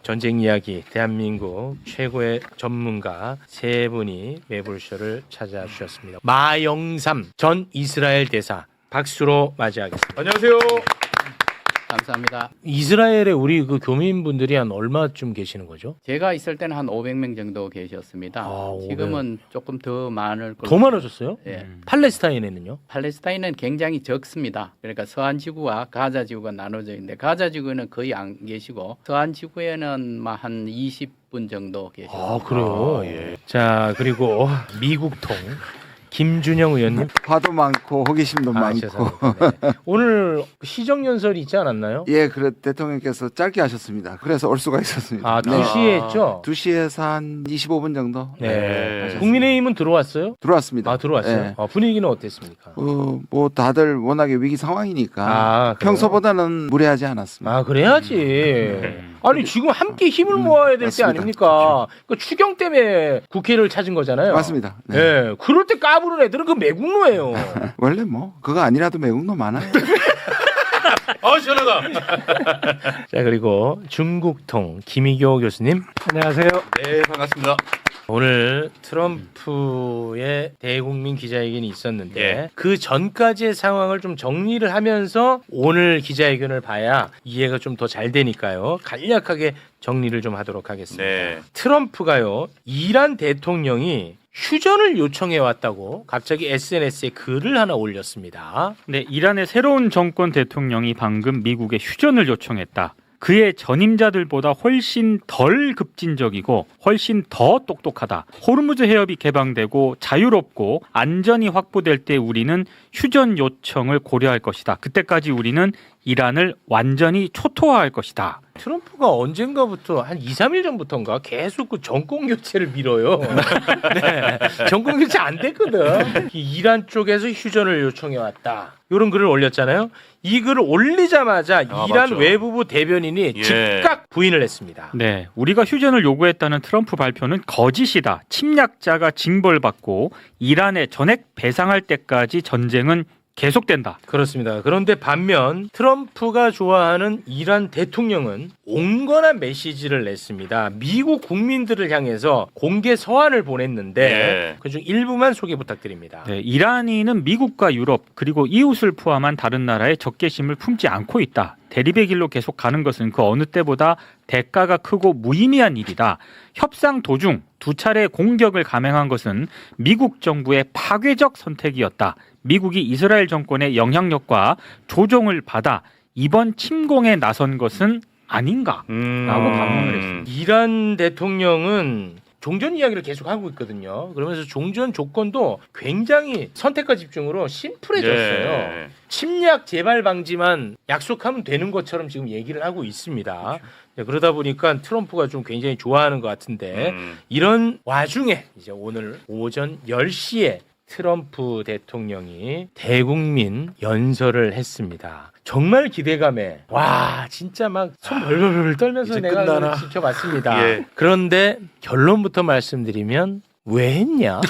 전쟁 이야기 대한민국 최고의 전문가 세 분이 매불쇼를 찾아주셨습니다. 마영삼 전 이스라엘 대사 박수로 맞이하겠습니다. 안녕하세요. 감사합니다. 이스라엘에 우리 그 교민분들이 한 얼마쯤 계시는 거죠? 제가 있을 때는 한 500명 정도 계셨습니다. 아, 지금은 조금 더 많을 걸로. 더 많아졌어요? 예. 팔레스타인에는요? 팔레스타인은 굉장히 적습니다. 그러니까 서한 지구와 가자 지구가 나눠져 있는데 가자 지구는 거의 안 계시고 서한 지구에는 한 20분 정도 계시고. 아 그래요? 예. 자 그리고 미국통 김준영 의원님. 화도 많고 호기심도 많고. 죄송합니다. 네. 오늘 시정연설이 있지 않았나요? 예, 그래 대통령께서 짧게 하셨습니다. 그래서 올 수가 있었습니다. 아 2시에 했죠? 2시에서 한 25분 정도 네. 국민의힘은 들어왔어요? 들어왔습니다. 아 들어왔어요? 예. 분위기는 어땠습니까? 뭐 다들 워낙에 위기 상황이니까 아, 그래요? 평소보다는 무례하지 않았습니다. 아 그래야지. 아니 지금 함께 힘을 모아야 될 때 맞습니다. 아닙니까? 그 추경 때문에 국회를 찾은 거잖아요. 맞습니다. 네. 네. 그럴 때 까부는 애들은 그 매국노예요. 원래 뭐 그거 아니라도 매국노 많아요. 시원하다. 자 그리고 중국통 김희교 교수님. 안녕하세요. 네, 반갑습니다. 오늘 트럼프의 대국민 기자회견이 있었는데 예. 그 전까지의 상황을 좀 정리를 하면서 오늘 기자회견을 봐야 이해가 좀 더 잘 되니까요. 간략하게 정리를 좀 하도록 하겠습니다. 네. 트럼프가요. 이란 대통령이 휴전을 요청해 왔다고 갑자기 SNS에 글을 하나 올렸습니다. 네, 이란의 새로운 정권 대통령이 방금 미국에 휴전을 요청했다. 그의 전임자들보다 훨씬 덜 급진적이고 훨씬 더 똑똑하다. 호르무즈 해협이 개방되고 자유롭고 안전이 확보될 때 우리는 휴전 요청을 고려할 것이다. 그때까지 우리는 이란을 완전히 초토화할 것이다. 트럼프가 언젠가부터 한 2, 3일 전부터인가 계속 그 정권 교체를 밀어요. 네. 정권 교체 안 됐거든. 이란 쪽에서 휴전을 요청해 왔다. 이런 글을 올렸잖아요. 이 글을 올리자마자 이란 맞죠. 외무부 대변인이 예. 즉각 부인을 했습니다. 네, 우리가 휴전을 요구했다는 트럼프 발표는 거짓이다. 침략자가 징벌받고 이란에 전액 배상할 때까지 전쟁은 계속된다. 그렇습니다. 그런데 반면 트럼프가 좋아하는 이란 대통령은 온건한 메시지를 냈습니다. 미국 국민들을 향해서 공개 서한을 보냈는데 예. 그중 일부만 소개 부탁드립니다. 네, 이란인은 미국과 유럽 그리고 이웃을 포함한 다른 나라에 적개심을 품지 않고 있다. 대립의 길로 계속 가는 것은 그 어느 때보다 대가가 크고 무의미한 일이다. 협상 도중 두 차례 공격을 감행한 것은 미국 정부의 파괴적 선택이었다. 미국이 이스라엘 정권의 영향력과 조종을 받아 이번 침공에 나선 것은 아닌가? 라고 반문을 했습니다. 이란 대통령은 종전 이야기를 계속 하고 있거든요. 그러면서 종전 조건도 굉장히 선택과 집중으로 심플해졌어요. 예. 침략 재발 방지만 약속하면 되는 것처럼 지금 얘기를 하고 있습니다. 네, 그러다 보니까 트럼프가 좀 굉장히 좋아하는 것 같은데 이런 와중에 이제 오늘 오전 10시에 트럼프 대통령이 대국민 연설을 했습니다. 정말 기대감에 와 진짜 막 손 벌벌벌 떨면서 이제 내가 끝나나? 지켜봤습니다. 예. 그런데 결론부터 말씀드리면 왜 했냐?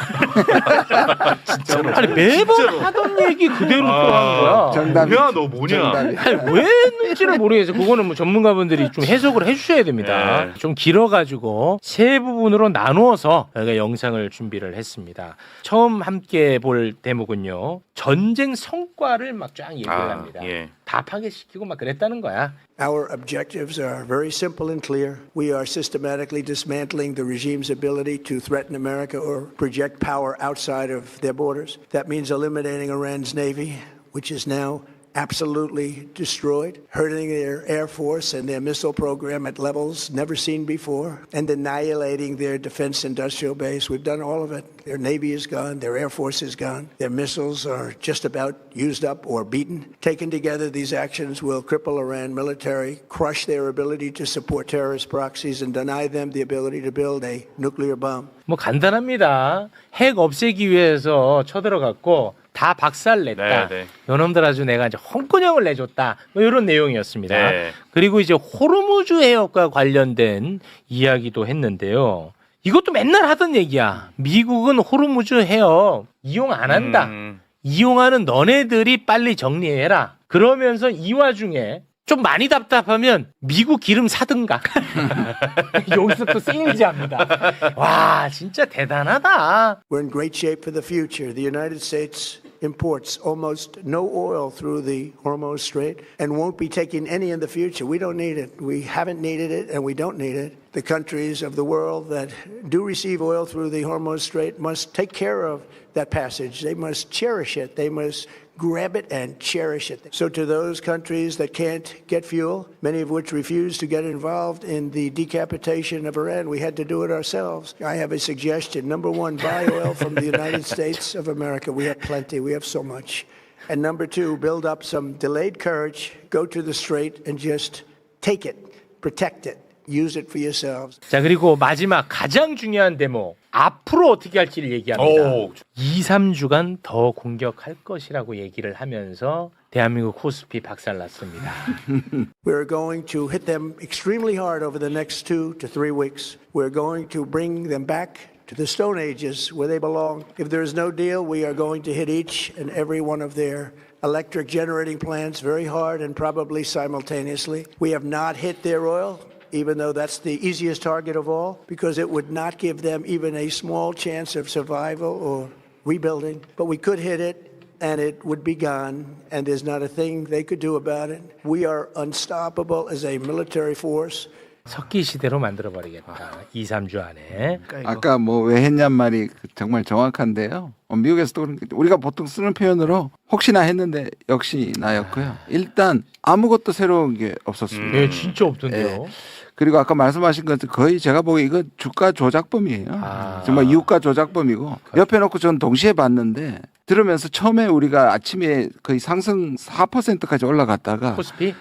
진짜로. 아니 매번 진짜로. 하던 얘기 그대로 또 하는 거야. 정답이 뭐야, 너 뭐냐? 정답이. 아니, 왜 했는지를 모르겠어요. 그거는 뭐 전문가분들이 좀 해석을 해주셔야 됩니다. 네. 좀 길어가지고 세 부분으로 나누어서 저희가 영상을 준비를 했습니다. 처음 함께 볼 대목은요. 전쟁 성과를 막 쫙 얘기를 합니다. 예. 다 파괴시키고 막 그랬다는 거야. Our objectives are very simple and clear. We are systematically dismantling the regime's ability to threaten America or project power outside of their borders. That means eliminating Iran's navy, which is now absolutely destroyed, hurting their air force and their missile program at levels never seen before, and annihilating their defense industrial base. We've done all of it. Their navy is gone, their air force is gone, their missiles are just about used up or beaten. Taken together, these actions will cripple Iran military, crush their ability to support terrorist proxies, and deny them the ability to build a nuclear bomb. 뭐 간단합니다. 핵 없애기 위해서 쳐들어갔고 다 박살냈다. 네, 네. 요놈들 아주 내가 이제 홍군형을 내줬다. 뭐 이런 내용이었습니다. 네. 그리고 이제 호르무즈 해협과 관련된 이야기도 했는데요. 이것도 맨날 하던 얘기야. 미국은 호르무즈 해협 이용 안 한다. 이용하는 너네들이 빨리 정리해라. 그러면서 이 와중에 좀 많이 답답하면 미국 기름 사든가. 여기서 또 세일즈합니다. 와, 진짜 대단하다. We're in great shape for the future. The United States imports almost no oil through the Hormuz Strait and won't be taking any in the future. We don't need it. We haven't needed it and we don't need it. The countries of the world that do receive oil through the Hormuz Strait must take care of that passage. They must cherish it. They must grab it and cherish it. So to those countries that can't get fuel, many of which refuse to get involved in the decapitation of Iran, we had to do it ourselves. I have a suggestion. Number one, buy oil from the United States of America. We have plenty. We have so much. And number two, build up some delayed courage, go to the strait and just take it, protect it. Use it for yourselves. 자, 그리고 마지막 가장 중요한 데모. 앞으로 어떻게 할지를 얘기합니다. 2, 3주간 더 공격할 것이라고 얘기를 하면서 대한민국 코스피 박살났습니다. We're going to hit them extremely hard over the next 2 to 3 weeks. We're going to bring them back to the Stone Ages where they belong. If there is no deal, we are going to hit each and every one of their electric generating plants very hard and probably simultaneously. We have not hit their oil, even though that's the easiest target of all, because it would not give them even a small chance of survival or rebuilding. But we could hit it, and it would be gone, and there's not a thing they could do about it. We are unstoppable as a military force. 석기 시대로 만들어버리겠다. 2, 3주 안에. 아까 뭐 왜 했냔 말이 정말 정확한데요. 미국에서도 그런 게 우리가 보통 쓰는 표현으로 혹시나 했는데 역시 나였고요. 일단 아무것도 새로운 게 없었습니다. 네, 진짜 없던데요. 네. 그리고 아까 말씀하신 것은 거의 제가 보기에 이거 주가 조작범이에요. 정말 유가 조작범이고 옆에 놓고 저는 동시에 봤는데 들으면서 처음에 우리가 아침에 거의 상승 4%까지 올라갔다가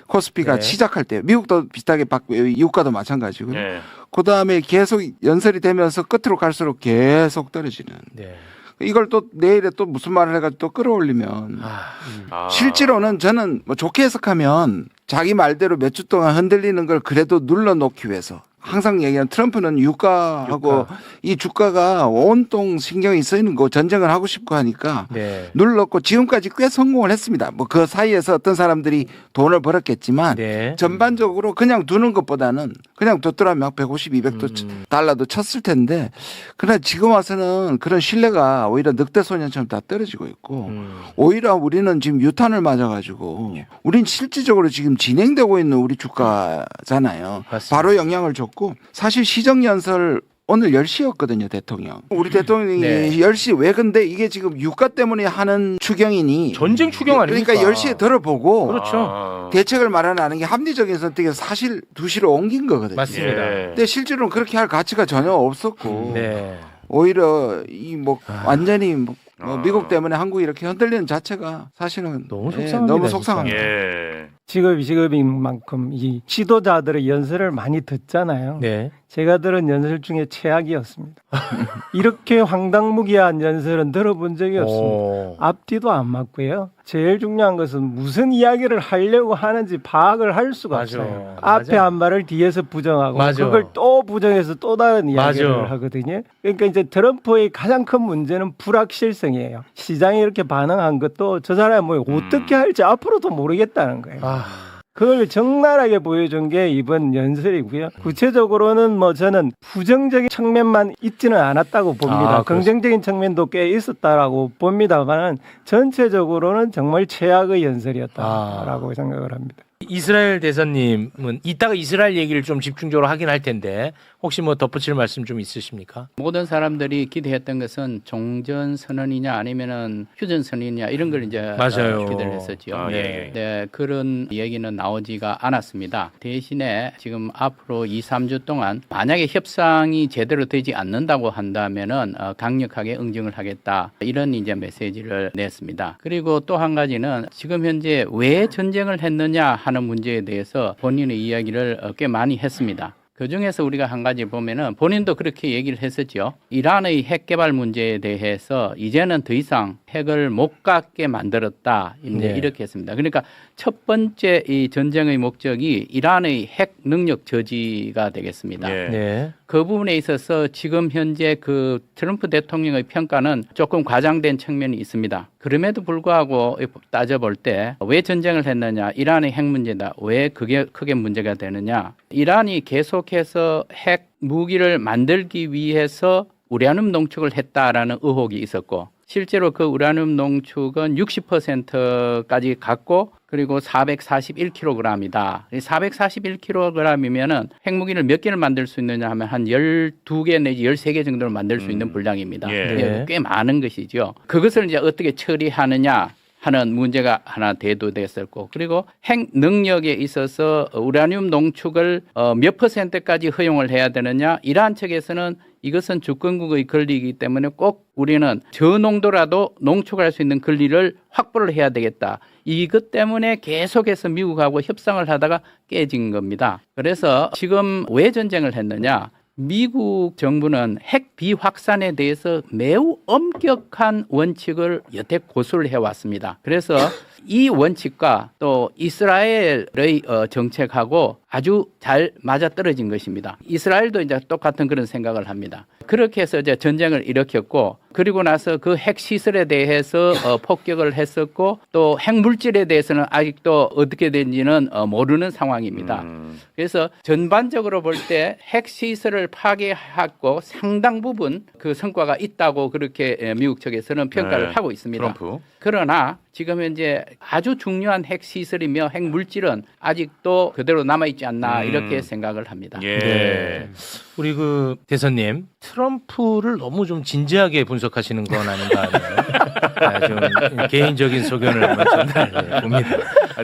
코스피가 네. 시작할 때 미국도 비슷하게 받고 유가도 마찬가지고요. 네. 그다음에 계속 연설이 되면서 끝으로 갈수록 계속 떨어지는. 네. 이걸 또 내일에 또 무슨 말을 해가지고 또 끌어올리면 실제로는 저는 뭐 좋게 해석하면 자기 말대로 몇 주 동안 흔들리는 걸 그래도 눌러놓기 위해서 항상 얘기하는 트럼프는 유가하고 이 주가가 온통 신경이 쓰이는 거 전쟁을 하고 싶고 하니까 네. 눌렀고 지금까지 꽤 성공을 했습니다. 뭐 그 사이에서 어떤 사람들이 돈을 벌었겠지만 네. 전반적으로 그냥 두는 것보다는 그냥 뒀더라면 막 150, 200 달러도 쳤을 텐데 그러나 지금 와서는 그런 신뢰가 오히려 늑대소년처럼 다 떨어지고 있고 오히려 우리는 지금 유탄을 맞아가지고 우린 실질적으로 지금 진행되고 있는 우리 주가잖아요. 맞습니다. 바로 영향을 줬고 사실 시정연설 오늘 10시였거든요, 대통령. 우리 대통령이 네. 10시 왜 근데 이게 지금 유가 때문에 하는 추경이니 전쟁 추경 아닙니까? 그러니까 10시에 들어보고 그렇죠. 대책을 마련하는 게 합리적인 선택에서 사실 2시로 옮긴 거거든요. 맞습니다. 근데 실제로는 그렇게 할 가치가 전혀 없었고 네. 오히려 이 뭐 완전히 뭐 미국 때문에 한국이 이렇게 흔들리는 자체가 사실은 너무 예, 속상합니다. 너무 진짜. 속상합니다. 예. 직업인 만큼 이 지도자들의 연설을 많이 듣잖아요. 네. 제가 들은 연설 중에 최악이었습니다. 이렇게 황당무계한 연설은 들어본 적이 없습니다. 오. 앞뒤도 안 맞고요. 제일 중요한 것은 무슨 이야기를 하려고 하는지 파악을 할 수가 맞아. 없어요. 맞아. 앞에 한 말을 뒤에서 부정하고 맞아. 그걸 또 부정해서 또 다른 이야기를 맞아. 하거든요. 그러니까 이제 트럼프의 가장 큰 문제는 불확실성이에요. 시장이 이렇게 반응한 것도 저 사람이 뭐 어떻게 할지 앞으로도 모르겠다는 거예요. 그걸 적나라하게 보여준 게 이번 연설이고요. 구체적으로는 뭐 저는 부정적인 측면만 있지는 않았다고 봅니다. 긍정적인 측면도 꽤 있었다라고 봅니다만 전체적으로는 정말 최악의 연설이었다라고 생각을 합니다. 이스라엘 대사님은 이따가 이스라엘 얘기를 좀 집중적으로 하긴 할 텐데 혹시 뭐 덧붙일 말씀 좀 있으십니까? 모든 사람들이 기대했던 것은 종전 선언이냐 아니면은 휴전 선언이냐 이런 걸 이제 맞아요. 기대를 했었죠. 아, 예. 네, 그런 얘기는 나오지가 않았습니다. 대신에 지금 앞으로 2, 3주 동안 만약에 협상이 제대로 되지 않는다고 한다면은 강력하게 응징을 하겠다 이런 이제 메시지를 냈습니다. 그리고 또 한 가지는 지금 현재 왜 전쟁을 했느냐 하는 문제에 대해서 본인의 이야기를 꽤 많이 했습니다. 그중에서 우리가 한 가지 보면은 본인도 그렇게 얘기를 했었죠. 이란의 핵 개발 문제에 대해서 이제는 더 이상 핵을 못 갖게 만들었다. 네. 이렇게 했습니다. 그러니까 첫 번째 이 전쟁의 목적이 이란의 핵 능력 저지가 되겠습니다. 예. 네. 그 부분에 있어서 지금 현재 그 트럼프 대통령의 평가는 조금 과장된 측면이 있습니다. 그럼에도 불구하고 따져볼 때 왜 전쟁을 했느냐, 이란의 핵 문제다. 왜 그게 크게 문제가 되느냐. 이란이 계속해서 핵 무기를 만들기 위해서 우라늄 농축을 했다라는 의혹이 있었고, 실제로 그 우라늄 농축은 60%까지 갔고, 그리고 441kg이다. 441kg이면은 핵무기를 몇 개를 만들 수 있느냐 하면 한 12개 내지 13개 정도를 만들 수 있는 분량입니다. 예. 꽤 많은 것이죠. 그것을 이제 어떻게 처리하느냐 하는 문제가 하나 대두됐었고, 그리고 핵 능력에 있어서 우라늄 농축을 몇 %까지 허용을 해야 되느냐. 이란 측에서는 이것은 주권국의 권리이기 때문에 꼭 우리는 저농도라도 농축할 수 있는 권리를 확보를 해야 되겠다. 이것 때문에 계속해서 미국하고 협상을 하다가 깨진 겁니다. 그래서 지금 왜 전쟁을 했느냐? 미국 정부는 핵 비확산에 대해서 매우 엄격한 원칙을 여태 고수를 해왔습니다. 그래서 이 원칙과 또 이스라엘의 정책하고 아주 잘 맞아떨어진 것입니다. 이스라엘도 이제 똑같은 그런 생각을 합니다. 그렇게 해서 이제 전쟁을 일으켰고, 그리고 나서 그 핵 시설에 대해서 폭격을 했었고, 또 핵 물질에 대해서는 아직도 어떻게 된지는 모르는 상황입니다. 그래서 전반적으로 볼 때 핵 시설을 파괴하고 상당 부분 그 성과가 있다고 그렇게 미국 측에서는 평가를 하고 있습니다. 트럼프. 그러나 지금 현재 아주 중요한 핵 시설이며 핵 물질은 아직도 그대로 남아 있지 않나 이렇게 생각을 합니다. 예. 네. 우리 그 대선님, 트럼프를 너무 좀 진지하게 분석하시는 건 아닌가 하는 좀 개인적인 소견을 한번 전달해 봅니다.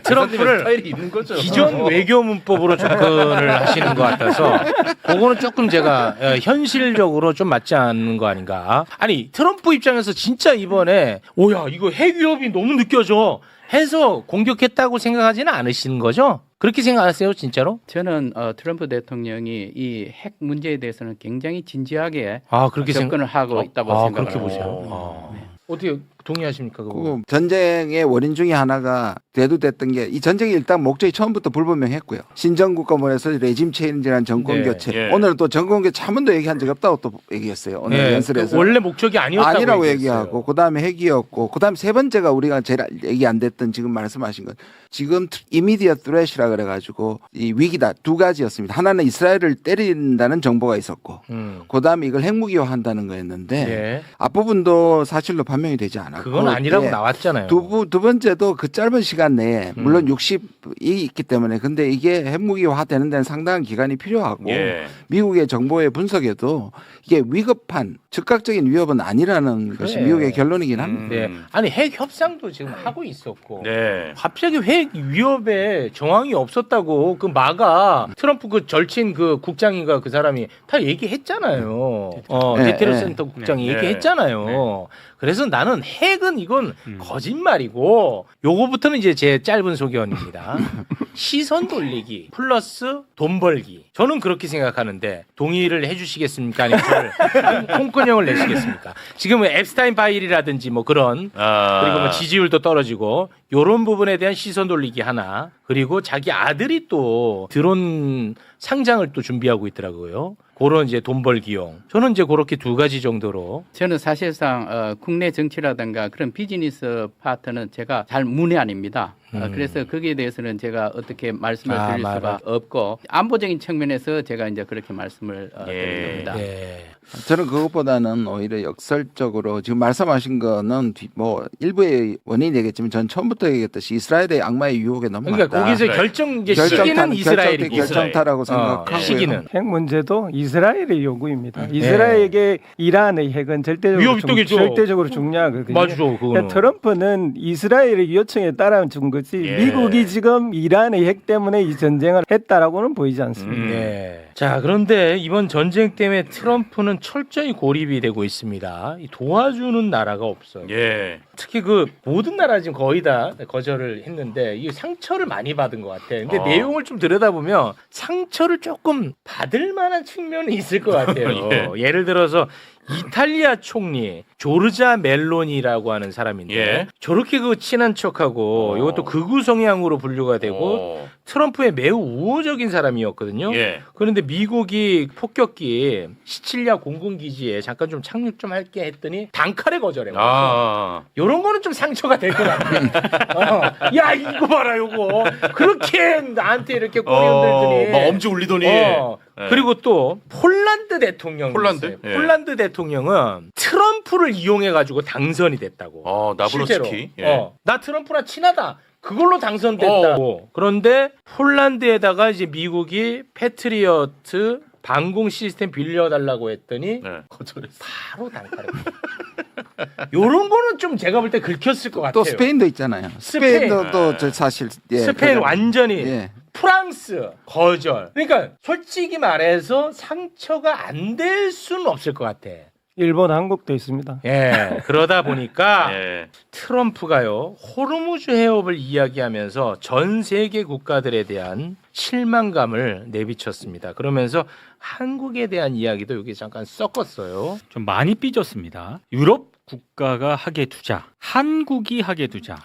트럼프를 스타일이 있는 거죠. 기존 외교 문법으로 접근을 하시는 것 같아서 그거는 조금 제가 현실적으로 좀 맞지 않는 거 아닌가. 아니 트럼프 입장에서 진짜 이번에 오야 이거 핵 위협이 너무 느껴져 해서 공격했다고 생각하지는 않으시는 거죠? 그렇게 생각하세요 진짜로? 저는 트럼프 대통령이 이 핵 문제에 대해서는 굉장히 진지하게 그렇게 접근을 하고 있다고 생각을 그렇게 합니다. 보세요. 어떻게 동의하십니까? 그거? 그 전쟁의 원인 중에 하나가 대두됐던 게 이 전쟁이 일단 목적이 처음부터 불분명했고요. 신정국가문에서 레짐 체인지라는 정권 네. 교체. 예. 오늘 또 정권 교체 한 번도 얘기한 적 없다고 또 얘기했어요. 오늘 네, 연설에서. 원래 목적이 아니었다고 아니라고 얘기했어요. 얘기하고 그다음에 핵이었고 그다음에 세 번째가 우리가 제일 얘기 안 됐던 지금 말씀하신 건 지금 immediate threat이라 그래가지고 이 위기다 두 가지였습니다. 하나는 이스라엘을 때린다는 정보가 있었고 그다음에 이걸 핵무기화한다는 거였는데 예. 앞부분도 사실로 판명이 되지 않았고 그건 아니라고 예. 나왔잖아요. 두 번째도 그 짧은 시간 내에 물론 60이 있기 때문에 근데 이게 핵무기화 되는 데는 상당한 기간이 필요하고 예. 미국의 정보의 분석에도 이게 위급한 즉각적인 위협은 아니라는 것이 그래. 미국의 결론이긴 합니다. 네. 아니 핵 협상도 지금 하고 있었고 네. 갑자기 핵 위협에 정황이 없었다고 그 마가 트럼프 그 절친 그 국장인가 그 사람이 다 얘기했잖아요. 네, 대테러 네. 센터 국장이 네. 얘기했잖아요. 그래서 나는 핵은 이건 거짓말이고 요거부터는 이제 제 짧은 소견입니다. 시선 돌리기 플러스 돈 벌기. 저는 그렇게 생각하는데 동의를 해주시겠습니까? 아니면 저를 콩건형을 내시겠습니까? 지금은 앱스타인 파일이라든지 뭐 그런 그리고 뭐 지지율도 떨어지고 요런 부분에 대한 시선 돌리기 하나 그리고 자기 아들이 또 드론 상장을 또 준비하고 있더라고요. 그런 이제 돈 벌기용. 저는 이제 그렇게 두 가지 정도로. 저는 사실상 국내 정치라든가 그런 비즈니스 파트는 제가 잘 문외한입니다. 그래서 거기에 대해서는 제가 어떻게 말씀을 드릴 수가 없고 안보적인 측면에서 제가 이제 그렇게 말씀을 드린 겁니다. 네. 저는 그것보다는 오히려 역설적으로 지금 말씀하신 거는 뭐 일부의 원인이 되겠지만 전 처음부터 얘기했듯이 이스라엘의 악마의 유혹에 넘어갔다. 그러니까 거기서 결정 이제 시기는 이스라엘이고 결정타라고 생각하고요. 시기는 핵 문제도 이스라엘의 요구입니다. 이스라엘에게 이란의 핵은 위협이 또겠죠. 절대적으로 중요하거든요. 맞죠, 그거는. 그러니까 트럼프는 이스라엘의 요청에 따라준 거지 미국이 지금 이란의 핵 때문에 이 전쟁을 했다라고는 보이지 않습니다. 네. 자, 그런데 이번 전쟁 때문에 트럼프는 철저히 고립이 되고 있습니다. 이 도와주는 나라가 없어요. 예. 특히 그 모든 나라 지금 거의 다 거절을 했는데 이 상처를 많이 받은 것 같아. 근데 내용을 좀 들여다보면 상처를 조금 받을 만한 측면이 있을 것 같아요. 예를 들어서 이탈리아 총리 조르자 멜로니라고 하는 사람인데 예. 저렇게 그 친한 척하고 이것도 극우 성향으로 분류가 되고 어. 트럼프의 매우 우호적인 사람이었거든요. 예. 그런데 미국이 폭격기 시칠리아 공군기지에 잠깐 좀 착륙 좀 할게 했더니 단칼에 거절해. 아. 요런 거는 좀 상처가 될 것 같아. 야 이거 봐라 요거 그렇게 나한테 이렇게 꼬리 흔들더니 막 엄지 울리더니. 예. 예. 그리고 또 폴란드 대통령이 폴란드? 있어요. 예. 폴란드 대통령은 트럼프를 이용해 가지고 당선이 됐다고. 나브로스키. 실제로. 예. 나 트럼프랑 친하다. 그걸로 당선됐다고. 그런데 폴란드에다가 이제 미국이 패트리어트 방공 시스템 빌려달라고 했더니 네. 거절했어. 바로 단칼에. 요런 거는 좀 제가 볼 때 긁혔을 것 같아요. 또 스페인도 있잖아요. 스페인. 스페인도 또 저 사실 스페인 완전히 예. 프랑스 거절. 그러니까 솔직히 말해서 상처가 안 될 수는 없을 것 같아. 일본, 한국도 있습니다. 예. 그러다 보니까 예. 트럼프가요 호르무즈 해협을 이야기하면서 전 세계 국가들에 대한 실망감을 내비쳤습니다. 그러면서 한국에 대한 이야기도 여기 잠깐 섞었어요. 좀 많이 삐졌습니다. 유럽 국가가 하게 두자, 한국이 하게 두자.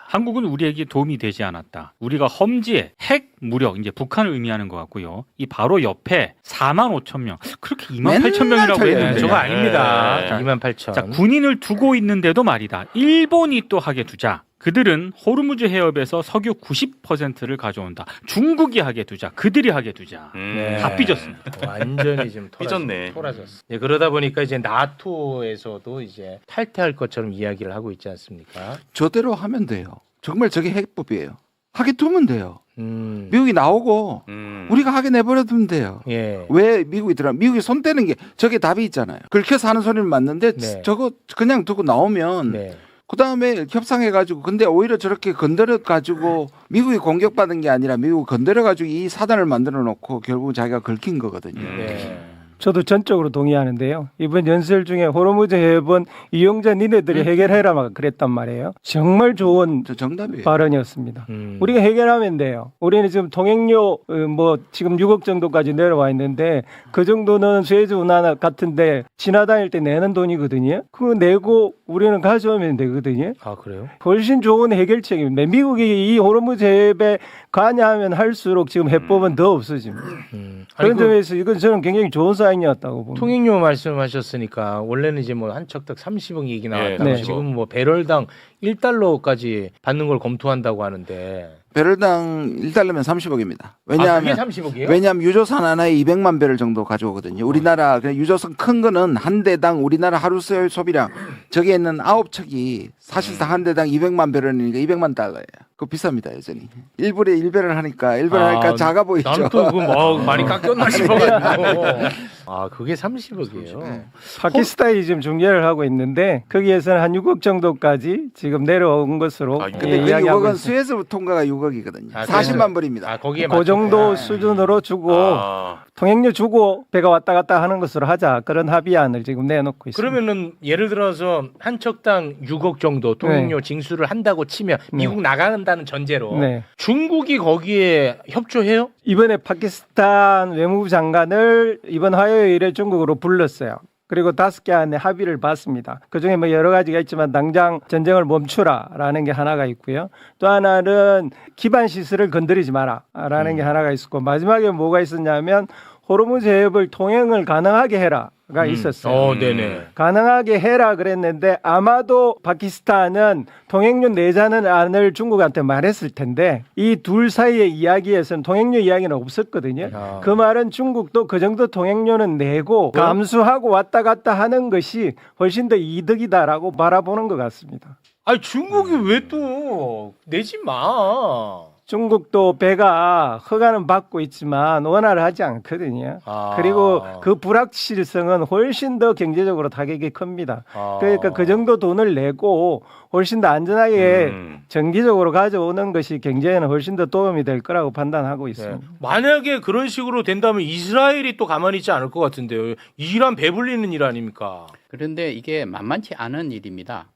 한국은 우리에게 도움이 되지 않았다. 우리가 험지에 핵 무력, 이제 북한을 의미하는 것 같고요. 이 바로 옆에 4만 5천 명, 그렇게 2만 8천 명이라고 틀려요. 했는데 저거 아닙니다. 예. 28,000. 자, 군인을 두고 있는데도 말이다. 일본이 또 하게 두자. 그들은 호르무즈 해협에서 석유 90%를 가져온다. 중국이 하게 두자. 그들이 하게 두자. 네. 다 삐졌습니다. 완전히 지금 삐졌네. 토라졌어. 예, 그러다 보니까 이제 나토에서도 이제 탈퇴할 것처럼 이야기를 하고 있지 않습니까? 저대로 하면 돼요. 정말 저게 해법이에요. 하게 두면 돼요. 음. 미국이 나오고 우리가 하게 내버려두면 돼요. 예. 왜 미국이 들어? 미국이 손 떼는 게 저게 답이 있잖아요. 긁혀서 하는 소리는 맞는데 네. 저거 그냥 두고 나오면 네. 그 다음에 협상해가지고 근데 오히려 저렇게 건드려가지고 미국이 공격받은 게 아니라 미국 건드려가지고 이 사단을 만들어 놓고 결국 자기가 긁힌 거거든요. 네. 저도 전적으로 동의하는데요. 이번 연설 중에 호르무즈 해협은 이용자 니네들이 해결해라 막 그랬단 말이에요. 정말 좋은 저 정답이에요. 발언이었습니다. 우리가 해결하면 돼요. 우리는 지금 통행료 뭐 지금 6억 정도까지 내려와 있는데 그 정도는 수에즈 운하 같은데 지나다닐 때 내는 돈이거든요. 그거 내고 우리는 가져오면 되거든요. 아 그래요? 훨씬 좋은 해결책입니다. 미국이 이 호르무즈 해협에 관여하면 할수록 지금 해법은 더 없어집니다. 아니, 그런 점에서 이건 저는 굉장히 좋은 사인이었다고 봅니다. 통행료 말씀하셨으니까 원래는 이제 뭐 한 척당 30억 얘기 나왔다가 네. 지금 뭐 배럴당 1달러까지 받는 걸 검토한다고 하는데 배럴당 1달러면 30억입니다. 그게 왜냐하면 30억이에요? 왜냐하면 유조선 하나에 200만 배럴 정도 가져오거든요. 우리나라 그냥 유조선 큰 거는 한 대당 우리나라 하루 소비량 저기에 있는 9척이 사실상 한 대당 200만 배럴이니까 200만 달러예요. 그거 비쌉니다 여전히. 1불에 1배를 하니까 1배를 하니까 작아 보이죠. 나는 또그 뭐 많이 깎였나 싶어가지고 아 그게 30억이에요. 파키스탄이 지금 중재를 하고 있는데 거기에서는 한 6억 정도까지 지금 내려온 것으로 근데 그 이야기하고 6억은 있습니다. 수에즈 통과가 6억이거든요. 아, 40만 불입니다. 아 거기에 그 정도 맞췄구나. 수준으로 주고 아. 통행료 주고 배가 왔다 갔다 하는 것으로 하자 그런 합의안을 지금 내놓고 있습니다. 그러면은 예를 들어서 한 척당 6억 정도 통행료 징수를 한다고 치면 미국 나간다는 전제로 네. 중국이 거기에 협조해요? 이번에 파키스탄 외무부 장관을 이번 화요일에 중국으로 불렀어요. 그리고 5개 안에 합의를 봤습니다. 그중에 뭐 여러 가지가 있지만 당장 전쟁을 멈추라라는 게 하나가 있고요. 또 하나는 기반 시설을 건드리지 마라라는 게 하나가 있었고 마지막에 뭐가 있었냐면 호르무즈 해협을 통행을 가능하게 해라가 있었어요. 네네. 가능하게 해라 그랬는데 아마도 파키스탄은 통행료 내자는 안을 중국한테 말했을 텐데 이 둘 사이의 이야기에서는 통행료 이야기는 없었거든요. 야. 그 말은 중국도 그 정도 통행료는 내고 감수하고 왔다 갔다 하는 것이 훨씬 더 이득이다라고 바라보는 것 같습니다. 아니 중국이 왜 또 내지 마. 중국도 배가 허가는 받고 있지만 원활을 하지 않거든요. 아. 그리고 그 불확실성은 훨씬 더 경제적으로 타격이 큽니다. 아. 그러니까 그 정도 돈을 내고 훨씬 더 안전하게 정기적으로 가져오는 것이 경제에는 훨씬 더 도움이 될 거라고 판단하고 있습니다. 네. 만약에 그런 식으로 된다면 이스라엘이 또 가만히 있지 않을 것 같은데요. 이란 배불리는 일 아닙니까? 그런데 이게 만만치 않은 일입니다.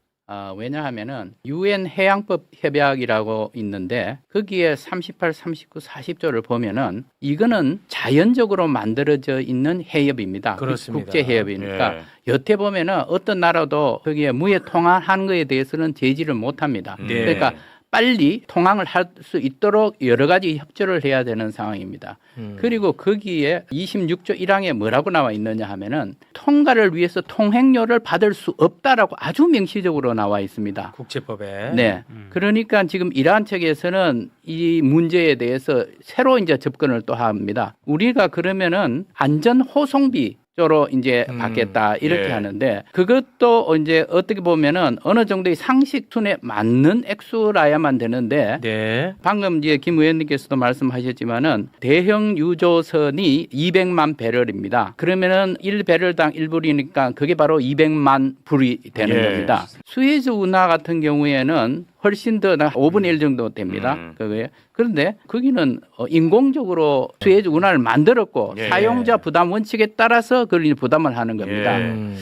왜냐하면은 유엔 해양법 협약이라고 있는데 거기에 38, 39, 40조를 보면은 이거는 자연적으로 만들어져 있는 해협입니다. 그렇습니다. 국제 해협이니까 예. 여태 보면은 어떤 나라도 거기에 무해 통항하는 거에 대해서는 제지를 못 합니다. 네. 그러니까 빨리 통항을 할 수 있도록 여러 가지 협조를 해야 되는 상황입니다. 그리고 거기에 26조 1항에 뭐라고 나와 있느냐 하면은 통과를 위해서 통행료를 받을 수 없다라고 아주 명시적으로 나와 있습니다. 국제법에. 네. 그러니까 지금 이란 측에서는 이 문제에 대해서 새로 이제 접근을 또 합니다. 우리가 그러면은 안전 호송비 조로 이제 받겠다 이렇게 예. 하는데 그것도 이제 어떻게 보면은 어느 정도의 상식 순에 맞는 액수라야만 되는데 네. 방금 이제 김 의원님께서도 말씀하셨지만은 대형 유조선이 200만 배럴입니다. 그러면은 1배럴당 1불이니까 그게 바로 200만 불이 되는 예. 겁니다. 수에즈 운하 같은 경우에는 훨씬 더 5분의 1 정도 됩니다. 그거에. 그런데 거기는 인공적으로 수에즈 운하를 만들었고 예. 사용자 부담 원칙에 따라서 그걸 부담을 하는 겁니다. 예.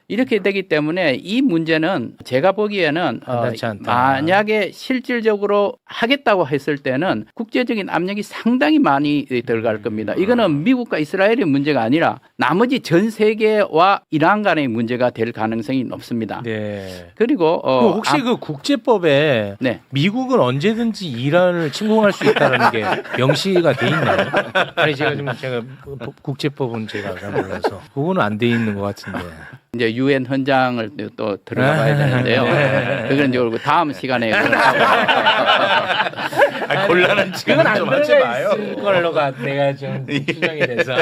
이렇게 되기 때문에 이 문제는 제가 보기에는 만만치 않다. 만약에 실질적으로 하겠다고 했을 때는 국제적인 압력이 상당히 많이 들어갈 겁니다. 이거는 미국과 이스라엘의 문제가 아니라 나머지 전 세계와 이란 간의 문제가 될 가능성이 높습니다. 네. 그리고 그 혹시 그 국제법에 네. 미국은 언제든지 이란을 침공할 수 있다는 게 명시가 돼 있나요? 아니 제가 국제법은 제가 잘 몰라서 그거는 안 돼 있는 것 같은데. 이제 유엔 헌장을 또 들어가 봐야 되는데요. 그건 이제 다음 시간에 곤란한 그건 지금 좀 안 하지 들어가 마요. 있을 걸로가 내가 좀 추정이 돼서.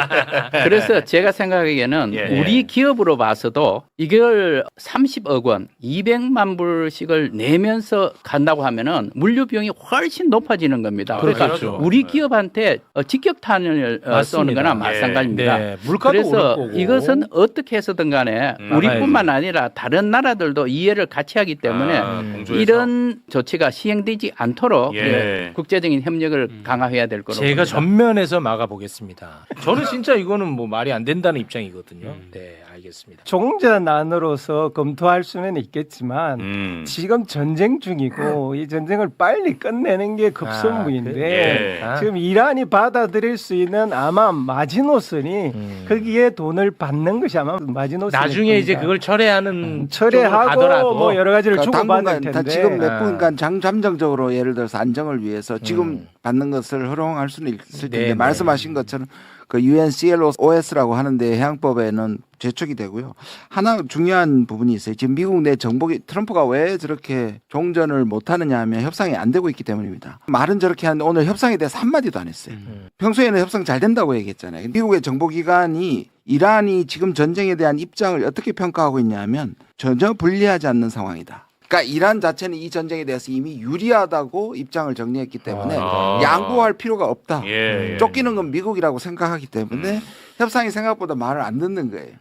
그래서 제가 생각하기에는 예. 우리 기업으로 봐서도 이걸 30억 원, 200만 불씩을 내면서 간다고 하면은 물류 비용이 훨씬 높아지는 겁니다. 그러니까 그렇죠. 우리 기업한테 직격탄을 쏘는 거나 맞습니다. 마찬가지입니다. 네. 물가도 오를 그래서 거고. 이것은 어떻게 해서든 간에 우리뿐만 아니라 다른 나라들도 이해를 같이 하기 때문에 공조해서. 이런 조치가 시행되지 않도록 예. 국제적인 협력을 강화해야 될 거로 제가 봅니다. 전면에서 막아보겠습니다. 저는 진짜 이거는 뭐 말이 안 된다는 입장이거든요. 네, 알겠습니다. 종전안으로서 검토할 수는 있겠지만 지금 전쟁 중이고 이 전쟁을 빨리 끝내는 게 급선무인데 예. 지금 이란이 받아들일 수 있는 아마 마지노선이 거기에 돈을 받는 것이 아마 마지노선 나중에 이제 그걸 철회하는 쪽으로 철회하고 가더라도 뭐 여러 가지를 그러니까 주고받을 당분간 텐데 지금 몇 분간 잠정적으로 예를 들어서 안정을 위해서 지금 받는 것을 허용할 수는 있을 텐데 네, 말씀하신 것처럼 그 UNCLOS라고 하는데 해양법에는 제촉이 되고요. 하나 중요한 부분이 있어요. 지금 미국 내 정복이 트럼프가 왜 저렇게 종전을 못 하느냐 하면 협상이 안 되고 있기 때문입니다. 말은 저렇게 하는데 오늘 협상에 대해서 한마디도 안 했어요. 평소에는 협상 잘 된다고 얘기했잖아요. 미국의 정보기관이 이란이 지금 전쟁에 대한 입장을 어떻게 평가하고 있냐 하면 전혀 불리하지 않는 상황이다. 그러니까 이란 자체는 이 전쟁에 대해서 이미 유리하다고 입장을 정리했기 때문에 양보할 필요가 없다. 예. 쫓기는 건 미국이라고 생각하기 때문에 협상이 생각보다 말을 안 듣는 거예요.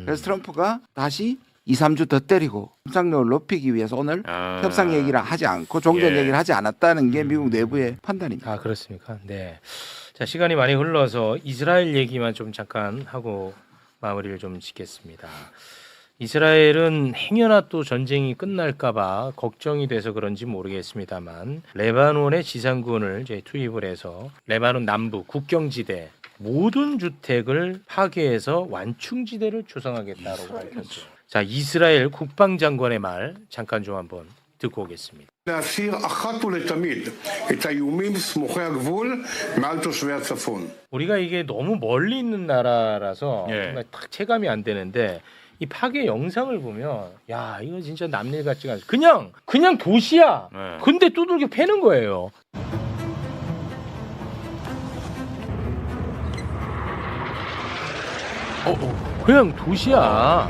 그래서 트럼프가 다시 2, 3주 더 때리고 협상력을 높이기 위해서 오늘 협상 얘기를 하지 않고 종전 예. 얘기를 하지 않았다는 게 미국 내부의 판단입니다. 아 그렇습니까? 네. 자 시간이 많이 흘러서 이스라엘 얘기만 좀 잠깐 하고 마무리를 좀 짓겠습니다. 이스라엘은 행여나 또 전쟁이 끝날까봐 걱정이 돼서 그런지 모르겠습니다만 레바논의 지상군을 이제 투입을 해서 레바논 남부 국경지대 모든 주택을 파괴해서 완충지대를 조성하겠다고 밝혔죠. 자 이스라엘 국방장관의 말 잠깐 좀 한번 듣고 오겠습니다. להסיר אחת ולתמיד את האיומים סמוכי הגבול מעל תושבי הצפון. 우리가 이게 너무 멀리 있는 나라라서 예. 정말 딱 체감이 안 되는데 이 파괴 영상을 보면 야 이거 진짜 남일 같지가 않아. 그냥 도시야. 네. 근데 두들겨 패는 거예요. 그냥 도시야.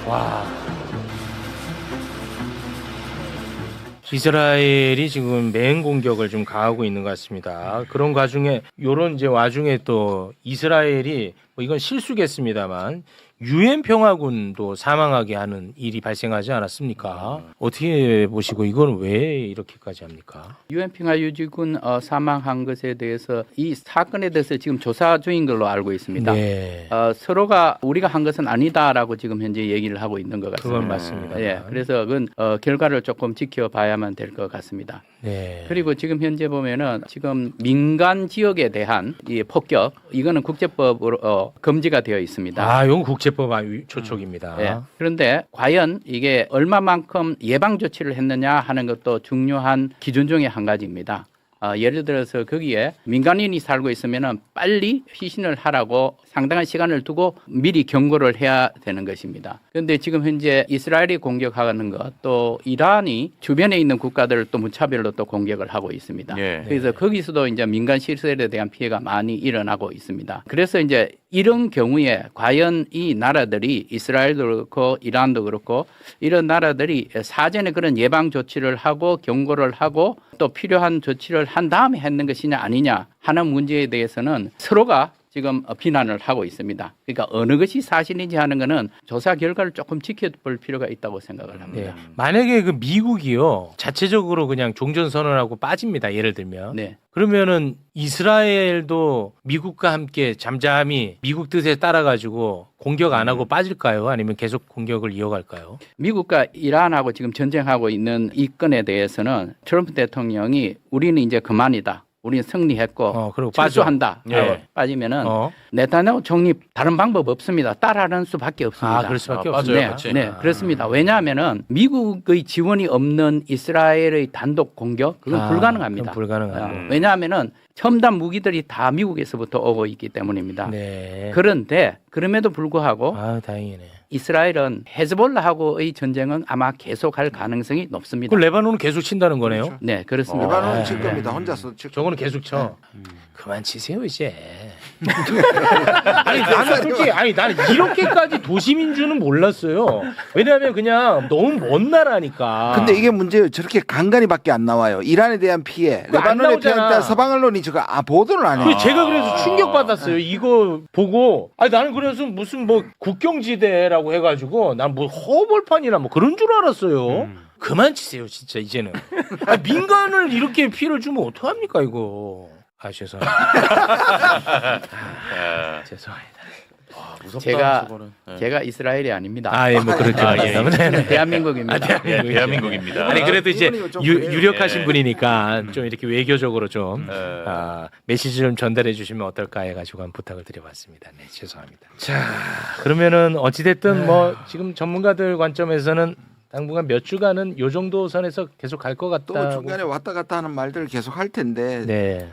와. 이스라엘이 지금 맹 공격을 좀 가하고 있는 것 같습니다. 그런 와중에 요런 이제 와중에 또 이스라엘이 뭐 이건 실수겠습니다만 유엔 평화군도 사망하게 하는 일이 발생하지 않았습니까? 어떻게 보시고 이거는 왜 이렇게까지 합니까? 유엔 평화유지군 사망한 것에 대해서 이 사건에 대해서 지금 조사 중인 걸로 알고 있습니다. 네. 서로가 우리가 한 것은 아니다라고 지금 현재 얘기를 하고 있는 것 같습니다. 그건 맞습니다. 예, 그래서 그건 결과를 조금 지켜봐야만 될 것 같습니다. 네. 그리고 지금 현재 보면은 지금 민간 지역에 대한 이 폭격 이거는 국제법으로 금지가 되어 있습니다. 아, 이건 국제법 초촉입니다. 예. 그런데 과연 이게 얼마만큼 예방 조치를 했느냐 하는 것도 중요한 기준 중에 한 가지입니다. 예를 들어서 거기에 민간인이 살고 있으면은 빨리 피신을 하라고 상당한 시간을 두고 미리 경고를 해야 되는 것입니다. 그런데 지금 현재 이스라엘이 공격하는 것, 또 이란이 주변에 있는 국가들을 또 무차별로 또 공격을 하고 있습니다. 예. 그래서 거기서도 이제 민간 시설에 대한 피해가 많이 일어나고 있습니다. 그래서 이제 이런 경우에 과연 이 나라들이 이스라엘도 그렇고 이란도 그렇고 이런 나라들이 사전에 그런 예방 조치를 하고 경고를 하고 또 필요한 조치를 한 다음에 했는 것이냐 아니냐 하는 문제에 대해서는 서로가 지금 비난을 하고 있습니다. 그러니까 어느 것이 사실인지 하는 것은 조사 결과를 조금 지켜볼 필요가 있다고 생각을 합니다. 네. 만약에 그 미국이요 자체적으로 그냥 종전선언하고 빠집니다. 예를 들면 네. 그러면은 이스라엘도 미국과 함께 잠잠히 미국 뜻에 따라 가지고 공격 안 하고 빠질까요? 아니면 계속 공격을 이어갈까요? 미국과 이란하고 지금 전쟁하고 있는 이 건에 대해서는 트럼프 대통령이 우리는 이제 그만이다. 우리는 승리했고 그리고 빠져. 철수한다. 예. 빠지면은 네타냐후 총리 다른 방법 없습니다. 따라하는 수밖에 없습니다. 그럴 수밖에 빠져요, 없습니다. 같이. 네, 그렇습니다. 왜냐하면은 미국의 지원이 없는 이스라엘의 단독 공격 그건 불가능합니다. 그건 불가능하고. 왜냐하면은 첨단 무기들이 다 미국에서부터 오고 있기 때문입니다. 네. 그런데 그럼에도 불구하고 다행이네. 이스라엘은 헤즈볼라하고의 전쟁은 아마 계속할 가능성이 높습니다. 그럼 레바논은 계속 친다는 거네요? 네, 그렇습니다. 레바논은 칠 겁니다. 혼자서 칠 저거는 계속 쳐. 그만 치세요 이제. 아니 나는 솔직히 나는 이렇게까지 도시민주는 몰랐어요. 왜냐하면 그냥 너무 먼 나라니까. 근데 이게 문제예요. 저렇게 간간히밖에 안 나와요. 이란에 대한 피해, 그거 안 레바논에 대한 나오잖아. 서방 언론이 저거 보도를 안 해요. 제가 그래서 충격 받았어요. 이거 보고. 나는 그래서 무슨 뭐 국경지대라고 해가지고 난 뭐 허벌판이나 뭐 그런 줄 알았어요. 그만 치세요 진짜 이제는. 민간을 이렇게 피해를 주면 어떡합니까 이거. 죄송합니다. 죄송합니다. 무섭다. 제가 이스라엘이 아닙니다. 뭐 그렇게 저는 대한민국입니다. 대한민국입니다. 아니 그래도 이제 이분이 좀 그래요. 유력하신 예. 분이니까 좀 이렇게 외교적으로 좀 예. 메시지 좀 전달해 주시면 어떨까 해가지고 한 부탁을 드려봤습니다. 네, 죄송합니다. 자, 그러면은 어찌됐든 뭐 지금 전문가들 관점에서는 당분간 몇 주간은 요 정도 선에서 계속 갈 것 또 같다. 중간에 왔다 갔다 하는 말들을 계속 할 텐데. 네,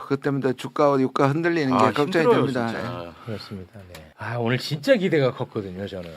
그 때문에 주가와 유가 흔들리는 게 걱정이 힘들어요, 됩니다. 진짜. 그렇습니다. 네. 오늘 진짜 기대가 컸거든요, 저는.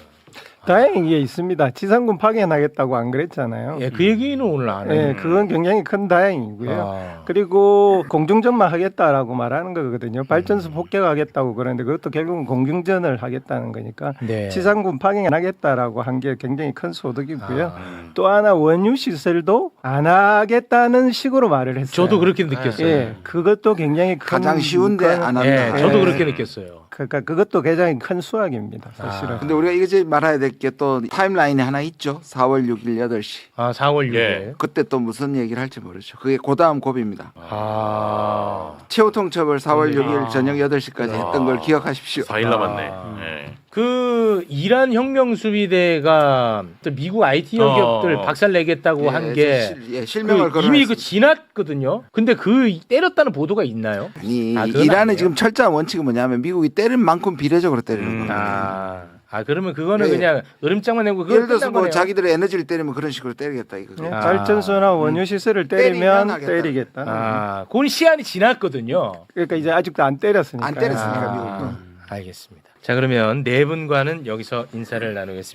다행인 게 있습니다. 지상군 파견하겠다고 안 그랬잖아요. 예, 그 얘기는 오늘 안 해요. 네, 그건 굉장히 큰 다행이고요. 그리고 공중전만 하겠다라고 말하는 거거든요. 발전소 폭격하겠다고 그러는데 그것도 결국은 공중전을 하겠다는 거니까 네. 지상군 파견하겠다라고 한 게 굉장히 큰 소득이고요. 또 하나 원유 시설도 안 하겠다는 식으로 말을 했어요. 저도 그렇게 느꼈어요. 예, 그것도 굉장히 큰 가장 쉬운데 안 한다. 예, 저도 예. 그렇게 느꼈어요. 그러니까 그것도 굉장히 큰 수확입니다. 사실은. 근데 우리가 이제 말해야 될 게 또 타임라인이 하나 있죠. 4월 6일 8시. 4월 6일. 예. 그때 또 무슨 얘기를 할지 모르죠. 그게 고다음 고비입니다. 최후 통첩을 4월 6일 저녁 8시까지 했던 걸 기억하십시오. 4일 남았네. 예. 그 이란 혁명 수비대가 또 미국 IT 기업들 박살 내겠다고 한 게 실명을 이미 걸어놨습니다. 지났거든요. 근데 그 때렸다는 보도가 있나요? 아니 그건 이란의 아니에요? 지금 철저한 원칙은 뭐냐면 미국이 때린 만큼 비례적으로 때리는 겁니다. 그러면 그거는 네. 그냥 으름장만 내고 그거 예를 들어서 끝난 뭐 거네요. 자기들의 에너지를 때리면 그런 식으로 때리겠다 이거. 예, 발전소나 원유 시설을 때리면 때리면 하겠다. 때리겠다. 그건 시한이 지났거든요. 그러니까 이제 아직도 안 때렸으니까. 안 때렸으니까 미국은. 알겠습니다. 자, 그러면 네 분과는 여기서 인사를 나누겠습니다.